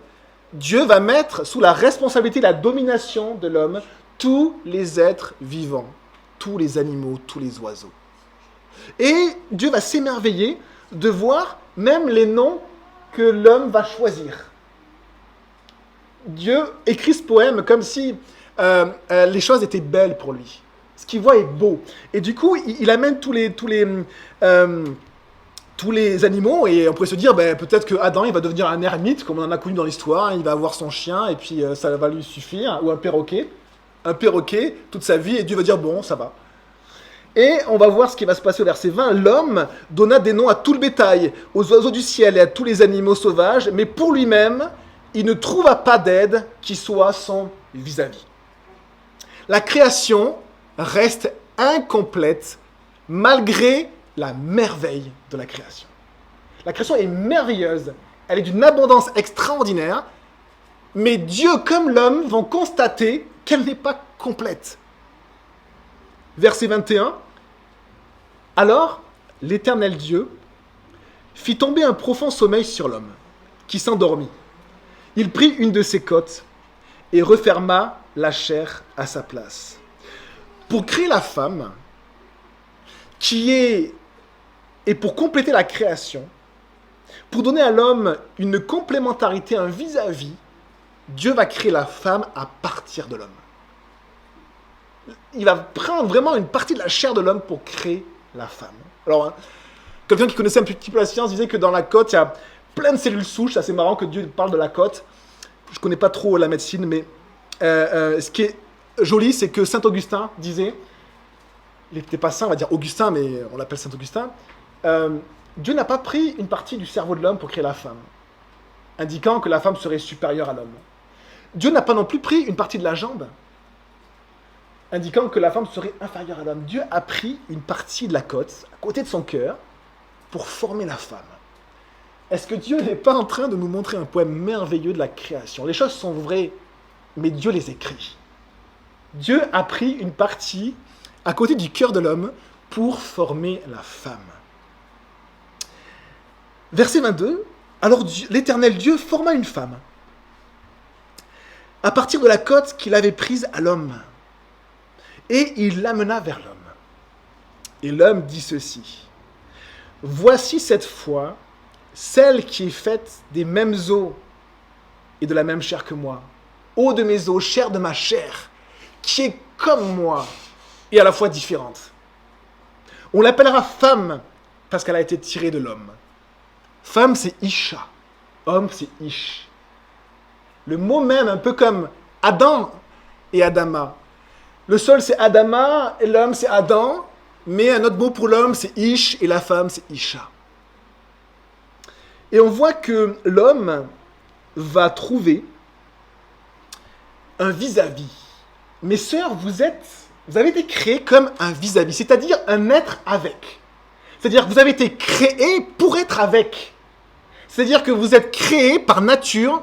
Dieu va mettre sous la responsabilité, la domination de l'homme, tous les êtres vivants, tous les animaux, tous les oiseaux. Et Dieu va s'émerveiller de voir même les noms que l'homme va choisir. Dieu écrit ce poème comme si les choses étaient belles pour lui. Ce qu'il voit est beau. Et du coup, il amène tous les animaux, et on pourrait se dire, peut-être que Adam, il va devenir un ermite, comme on en a connu dans l'histoire, il va avoir son chien, et puis ça va lui suffire, ou un perroquet toute sa vie, et Dieu va dire, bon, ça va. Et on va voir ce qui va se passer au verset 20. L'homme donna des noms à tout le bétail, aux oiseaux du ciel et à tous les animaux sauvages, mais pour lui-même, il ne trouva pas d'aide qui soit son vis-à-vis. La création reste incomplète malgré la merveille de la création. La création est merveilleuse, elle est d'une abondance extraordinaire, Mais Dieu comme l'homme vont constater qu'elle n'est pas complète. Verset 21. Alors, l'Éternel Dieu fit tomber un profond sommeil sur l'homme, qui s'endormit. Il prit une de ses côtes et referma la chair à sa place. Pour créer la femme, et pour compléter la création, pour donner à l'homme une complémentarité, un vis-à-vis, Dieu va créer la femme à partir de l'homme. Il va prendre vraiment une partie de la chair de l'homme pour créer la femme. Alors, quelqu'un qui connaissait un petit peu la science disait que dans la côte, il y a plein de cellules souches. C'est assez marrant que Dieu parle de la côte. Je ne connais pas trop la médecine, mais ce qui est joli, c'est que Saint Augustin disait, il n'était pas saint, on va dire Augustin, mais on l'appelle Saint Augustin, Dieu n'a pas pris une partie du cerveau de l'homme pour créer la femme, indiquant que la femme serait supérieure à l'homme. Dieu n'a pas non plus pris une partie de la jambe, indiquant que la femme serait inférieure à l'homme. Dieu a pris une partie de la côte, à côté de son cœur, pour former la femme. Est-ce que Dieu n'est pas en train de nous montrer un poème merveilleux de la création? Les choses sont vraies, mais Dieu les écrit. Dieu a pris une partie à côté du cœur de l'homme pour former la femme. Verset 22, alors l'Éternel Dieu forma une femme à partir de la côte qu'il avait prise à l'homme, et il l'amena vers l'homme. Et l'homme dit ceci, « Voici cette fois celle qui est faite des mêmes os et de la même chair que moi, eau de mes os, chair de ma chair, qui est comme moi et à la fois différente. On l'appellera femme parce qu'elle a été tirée de l'homme. Femme, c'est Isha. Homme, c'est Ish. Le mot même, un peu comme Adam et Adama. Le sol, c'est Adama, et l'homme, c'est Adam, mais un autre mot pour l'homme, c'est Ish, et la femme, c'est Isha. Et on voit que l'homme va trouver un vis-à-vis. Mes sœurs, vous avez été créés comme un vis-à-vis, c'est-à-dire un être avec. C'est-à-dire que vous avez été créés pour être avec. C'est-à-dire que vous êtes créés par nature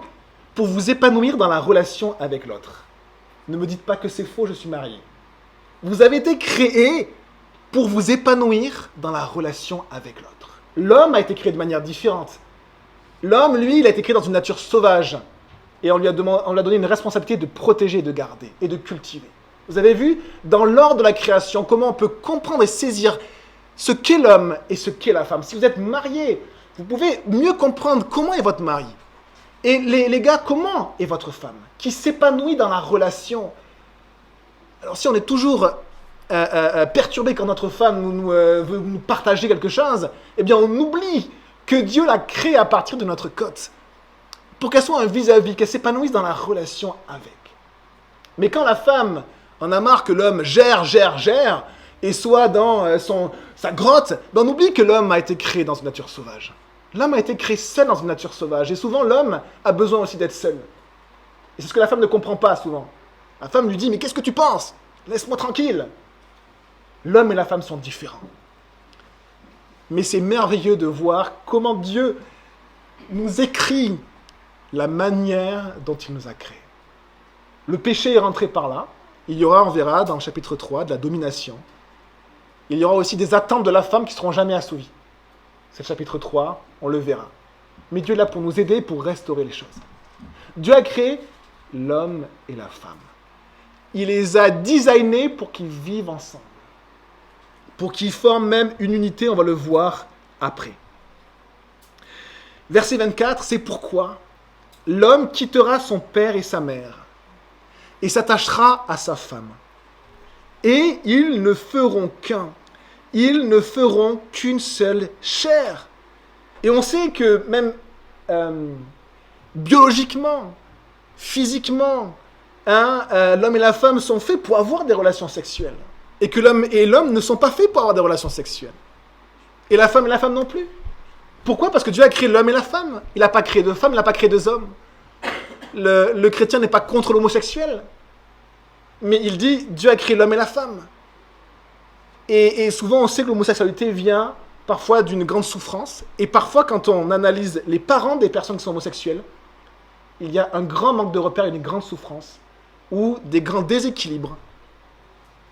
pour vous épanouir dans la relation avec l'autre. Ne me dites pas que c'est faux, je suis marié. Vous avez été créés pour vous épanouir dans la relation avec l'autre. L'homme a été créé de manière différente. L'homme, lui, il a été créé dans une nature sauvage. Et on lui a donné une responsabilité de protéger, de garder et de cultiver. Vous avez vu, dans l'ordre de la création, comment on peut comprendre et saisir ce qu'est l'homme et ce qu'est la femme. Si vous êtes marié, vous pouvez mieux comprendre comment est votre mari. Et les gars, comment est votre femme qui s'épanouit dans la relation. Alors si on est toujours perturbé quand notre femme veut nous partager quelque chose, eh bien on oublie que Dieu l'a créée à partir de notre côte. Pour qu'elle soit un vis-à-vis, qu'elle s'épanouisse dans la relation avec. Mais quand la femme en a marre que l'homme gère, et soit dans sa grotte, ben on oublie que l'homme a été créé dans une nature sauvage. L'homme a été créé seul dans une nature sauvage. Et souvent, l'homme a besoin aussi d'être seul. Et c'est ce que la femme ne comprend pas souvent. La femme lui dit, mais qu'est-ce que tu penses? Laisse-moi tranquille. L'homme et la femme sont différents. Mais c'est merveilleux de voir comment Dieu nous écrit la manière dont il nous a créés. Le péché est rentré par là. Il y aura, on verra dans le chapitre 3, de la domination. Il y aura aussi des attentes de la femme qui ne seront jamais assouvies. C'est le chapitre 3, on le verra. Mais Dieu est là pour nous aider, pour restaurer les choses. Dieu a créé l'homme et la femme. Il les a designés pour qu'ils vivent ensemble. Pour qu'ils forment même une unité, on va le voir après. Verset 24, c'est pourquoi l'homme quittera son père et sa mère et s'attachera à sa femme. Et ils ne feront qu'un. Ils ne feront qu'une seule chair. Et on sait que même biologiquement, physiquement, l'homme et la femme sont faits pour avoir des relations sexuelles. Et que l'homme et l'homme ne sont pas faits pour avoir des relations sexuelles. Et la femme non plus. Pourquoi? Parce que Dieu a créé l'homme et la femme. Il n'a pas créé de femmes, il n'a pas créé deux hommes. Le chrétien n'est pas contre l'homosexuel. Mais il dit, Dieu a créé l'homme et la femme. Et souvent, on sait que l'homosexualité vient parfois d'une grande souffrance. Et parfois, quand on analyse les parents des personnes qui sont homosexuelles, il y a un grand manque de repères, une grande souffrance, ou des grands déséquilibres.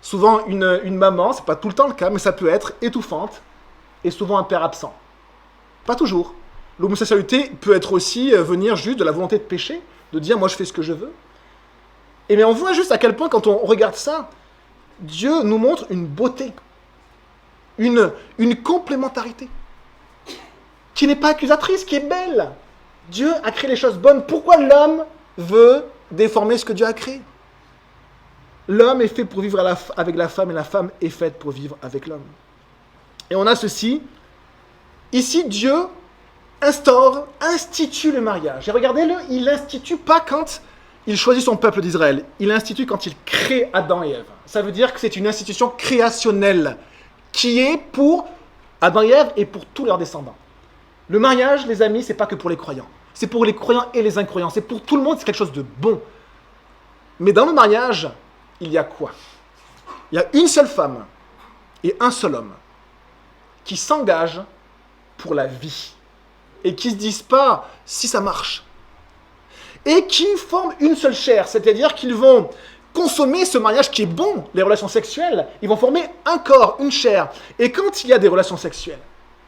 Souvent, une maman, c'est pas tout le temps le cas, mais ça peut être étouffante, et souvent un père absent. Pas toujours. L'homosexualité peut être aussi venir juste de la volonté de pécher, de dire moi je fais ce que je veux. Et bien on voit juste à quel point quand on regarde ça, Dieu nous montre une beauté, une complémentarité, qui n'est pas accusatrice, qui est belle. Dieu a créé les choses bonnes. Pourquoi l'homme veut déformer ce que Dieu a créé? L'homme est fait pour vivre avec la femme et la femme est faite pour vivre avec l'homme. Et on a ceci. Ici, Dieu institue le mariage. Et regardez-le, il l'institue pas quand il choisit son peuple d'Israël. Il l'institue quand il crée Adam et Ève. Ça veut dire que c'est une institution créationnelle qui est pour Adam et Ève et pour tous leurs descendants. Le mariage, les amis, c'est pas que pour les croyants. C'est pour les croyants et les incroyants. C'est pour tout le monde, c'est quelque chose de bon. Mais dans le mariage, il y a quoi? Il y a une seule femme et un seul homme qui s'engagent pour la vie et qui ne se disent pas si ça marche. Et qui forment une seule chair, c'est-à-dire qu'ils vont consommer ce mariage qui est bon, les relations sexuelles, ils vont former un corps, une chair. Et quand il y a des relations sexuelles,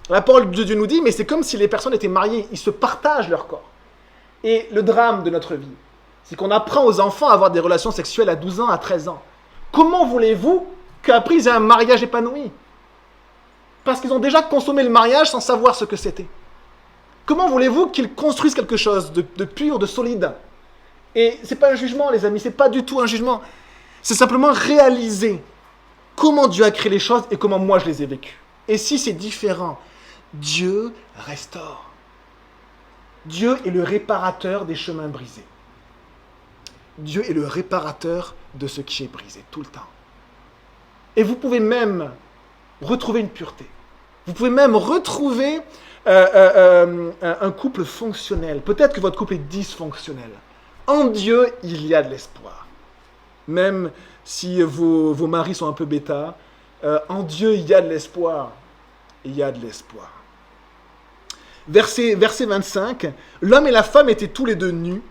la parole de Dieu nous dit, mais c'est comme si les personnes étaient mariées, ils se partagent leur corps. Et le drame de notre vie, c'est qu'on apprend aux enfants à avoir des relations sexuelles à 12 ans, à 13 ans. Comment voulez-vous qu'après ils aient un mariage épanoui? Parce qu'ils ont déjà consommé le mariage sans savoir ce que c'était. Comment voulez-vous qu'ils construisent quelque chose de pur, de solide? Et c'est pas un jugement, les amis, c'est pas du tout un jugement. C'est simplement réaliser comment Dieu a créé les choses et comment moi je les ai vécues. Et si c'est différent, Dieu restaure. Dieu est le réparateur des chemins brisés. Dieu est le réparateur de ce qui est brisé, tout le temps. Et vous pouvez même retrouver une pureté. Vous pouvez même retrouver un couple fonctionnel. Peut-être que votre couple est dysfonctionnel. En Dieu, il y a de l'espoir. Même si vos maris sont un peu bêta, en Dieu, il y a de l'espoir. Il y a de l'espoir. Verset 25, l'homme et la femme étaient tous les deux nus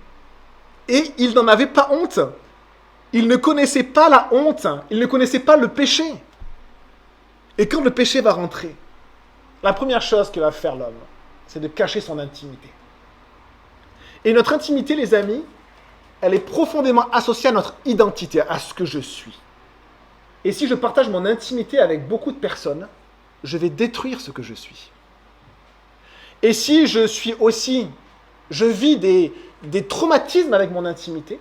et ils n'en avaient pas honte. Ils ne connaissaient pas la honte. Ils ne connaissaient pas le péché. Et quand le péché va rentrer, la première chose que va faire l'homme, c'est de cacher son intimité. Et notre intimité, les amis, elle est profondément associée à notre identité, à ce que je suis. Et si je partage mon intimité avec beaucoup de personnes, je vais détruire ce que je suis. Et si je vis des traumatismes avec mon intimité,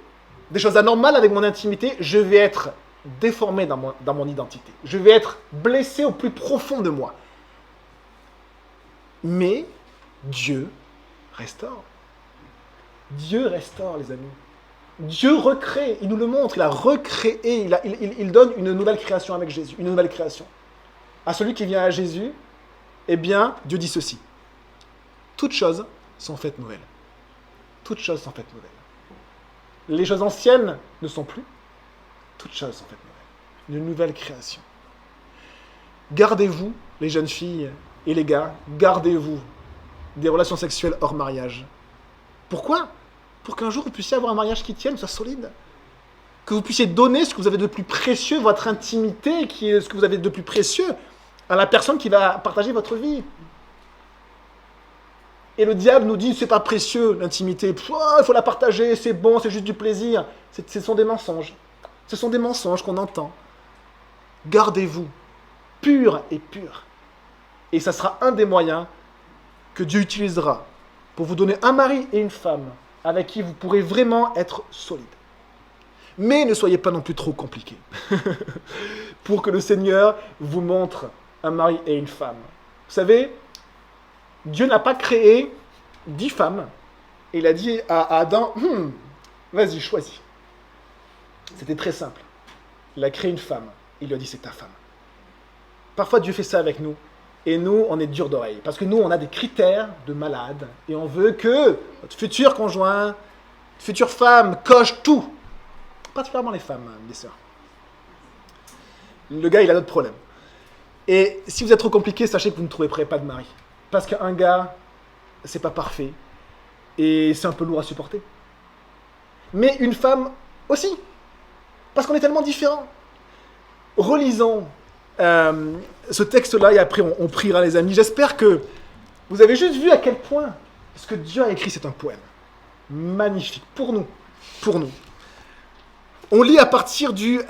des choses anormales avec mon intimité, je vais être déformé dans mon identité. Je vais être blessé au plus profond de moi. Mais Dieu restaure. Dieu restaure, les amis. Dieu recrée, il nous le montre, il a recréé, il donne une nouvelle création avec Jésus, une nouvelle création. À celui qui vient à Jésus, eh bien, Dieu dit ceci. Toutes choses sont faites nouvelles. Toutes choses sont faites nouvelles. Les choses anciennes ne sont plus. Toutes choses sont faites nouvelles. Une nouvelle création. Gardez-vous, les jeunes filles et les gars, gardez-vous des relations sexuelles hors mariage. Pourquoi? Pour qu'un jour vous puissiez avoir un mariage qui tienne, soit solide. Que vous puissiez donner ce que vous avez de plus précieux, votre intimité, qui est ce que vous avez de plus précieux, à la personne qui va partager votre vie. Et le diable nous dit, c'est pas précieux, l'intimité. Il faut la partager, c'est bon, c'est juste du plaisir. Ce sont des mensonges. Ce sont des mensonges qu'on entend. Gardez-vous, pur et pur. Et ça sera un des moyens que Dieu utilisera pour vous donner un mari et une femme avec qui vous pourrez vraiment être solide. Mais ne soyez pas non plus trop compliqués pour que le Seigneur vous montre un mari et une femme. Vous savez, Dieu n'a pas créé 10 femmes et il a dit à Adam, vas-y, choisis. C'était très simple. Il a créé une femme. Il lui a dit, c'est ta femme. Parfois, Dieu fait ça avec nous. Et nous, on est dur d'oreille. Parce que nous, on a des critères de malade. Et on veut que notre futur conjoint, notre future femme, coche tout. Particulièrement les femmes, mes sœurs. Le gars, il a d'autres problèmes. Et si vous êtes trop compliqué, sachez que vous ne trouverez pas de mari. Parce qu'un gars, c'est pas parfait. Et c'est un peu lourd à supporter. mais une femme aussi. Parce qu'on est tellement différents. Relisons ce texte-là et après on priera les amis. J'espère que vous avez juste vu à quel point ce que Dieu a écrit, c'est un poème. Magnifique. Pour nous. Pour nous. On lit à partir du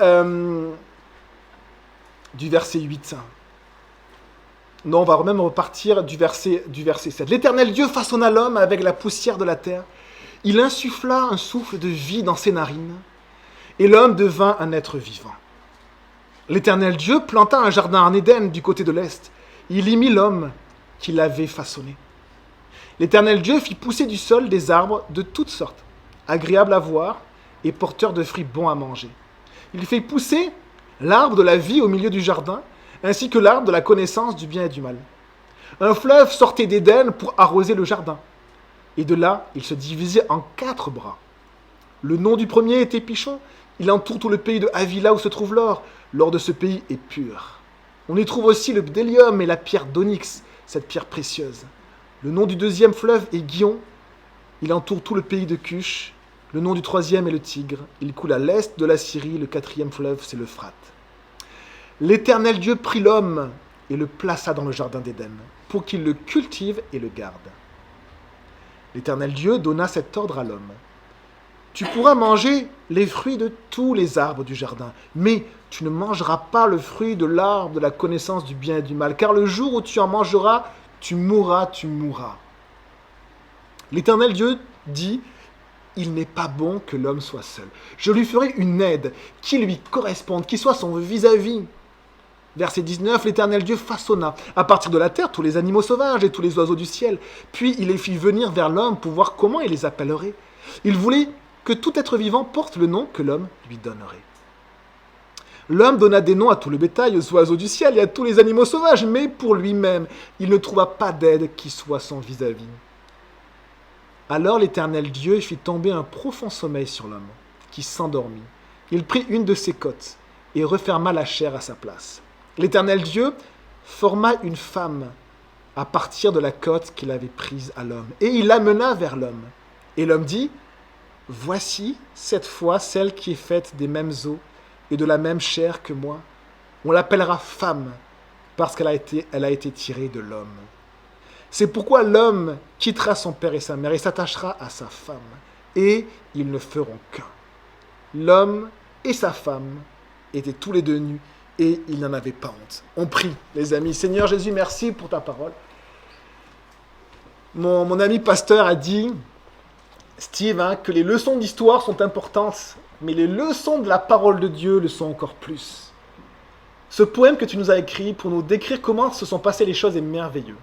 verset 8. Non, on va même repartir du verset 7. L'Éternel Dieu façonna l'homme avec la poussière de la terre. Il insuffla un souffle de vie dans ses narines, et l'homme devint un être vivant. L'Éternel Dieu planta un jardin en Éden du côté de l'Est. Il y mit l'homme qu'il avait façonné. L'Éternel Dieu fit pousser du sol des arbres de toutes sortes, agréables à voir et porteurs de fruits bons à manger. Il fit pousser l'arbre de la vie au milieu du jardin, ainsi que l'arbre de la connaissance du bien et du mal. Un fleuve sortait d'Éden pour arroser le jardin, et de là il se divisait en 4 bras. Le nom du premier était Pichon. Il entoure tout le pays de Havila où se trouve l'or. L'or de ce pays est pur. On y trouve aussi le bdellium et la pierre d'onyx, cette pierre précieuse. Le nom du deuxième fleuve est Gihon. Il entoure tout le pays de Cush. Le nom du troisième est le Tigre. Il coule à l'est de la Syrie. Le 4e fleuve, c'est l'Euphrate. L'Éternel Dieu prit l'homme et le plaça dans le jardin d'Éden, pour qu'il le cultive et le garde. L'Éternel Dieu donna cet ordre à l'homme. Tu pourras manger les fruits de tous les arbres du jardin, mais tu ne mangeras pas le fruit de l'arbre de la connaissance du bien et du mal, car le jour où tu en mangeras, tu mourras, tu mourras. L'Éternel Dieu dit, il n'est pas bon que l'homme soit seul. Je lui ferai une aide qui lui corresponde, qui soit son vis-à-vis. Verset 19, l'Éternel Dieu façonna à partir de la terre tous les animaux sauvages et tous les oiseaux du ciel. Puis il les fit venir vers l'homme pour voir comment il les appellerait. Il voulait que tout être vivant porte le nom que l'homme lui donnerait. L'homme donna des noms à tout le bétail, aux oiseaux du ciel et à tous les animaux sauvages, mais pour lui-même, il ne trouva pas d'aide qui soit son vis-à-vis. Alors l'Éternel Dieu fit tomber un profond sommeil sur l'homme, qui s'endormit. Il prit une de ses côtes et referma la chair à sa place. L'Éternel Dieu forma une femme à partir de la côte qu'il avait prise à l'homme, et il l'amena vers l'homme. Et l'homme dit, « Voici cette fois celle qui est faite des mêmes os et de la même chair que moi. On l'appellera femme, parce qu'elle a été tirée de l'homme. C'est pourquoi l'homme quittera son père et sa mère et s'attachera à sa femme, et ils ne feront qu'un. L'homme et sa femme étaient tous les deux nus, et ils n'en avaient pas honte. » On prie, les amis. Seigneur Jésus, merci pour ta parole. Mon ami pasteur a dit, Steve, que les leçons d'histoire sont importantes, mais les leçons de la parole de Dieu le sont encore plus. Ce poème que tu nous as écrit pour nous décrire comment se sont passées les choses est merveilleux.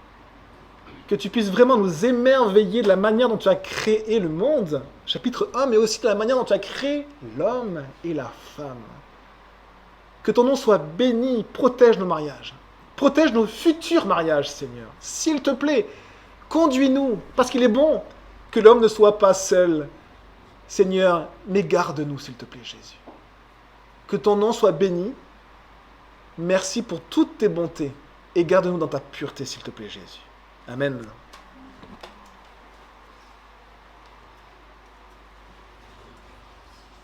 Que tu puisses vraiment nous émerveiller de la manière dont tu as créé le monde, chapitre 1, mais aussi de la manière dont tu as créé l'homme et la femme. Que ton nom soit béni, protège nos mariages, protège nos futurs mariages, Seigneur. S'il te plaît, conduis-nous, parce qu'il est bon que l'homme ne soit pas seul. Seigneur, mais garde-nous, s'il te plaît, Jésus. Que ton nom soit béni. Merci pour toutes tes bontés et garde-nous dans ta pureté, s'il te plaît, Jésus. Amen.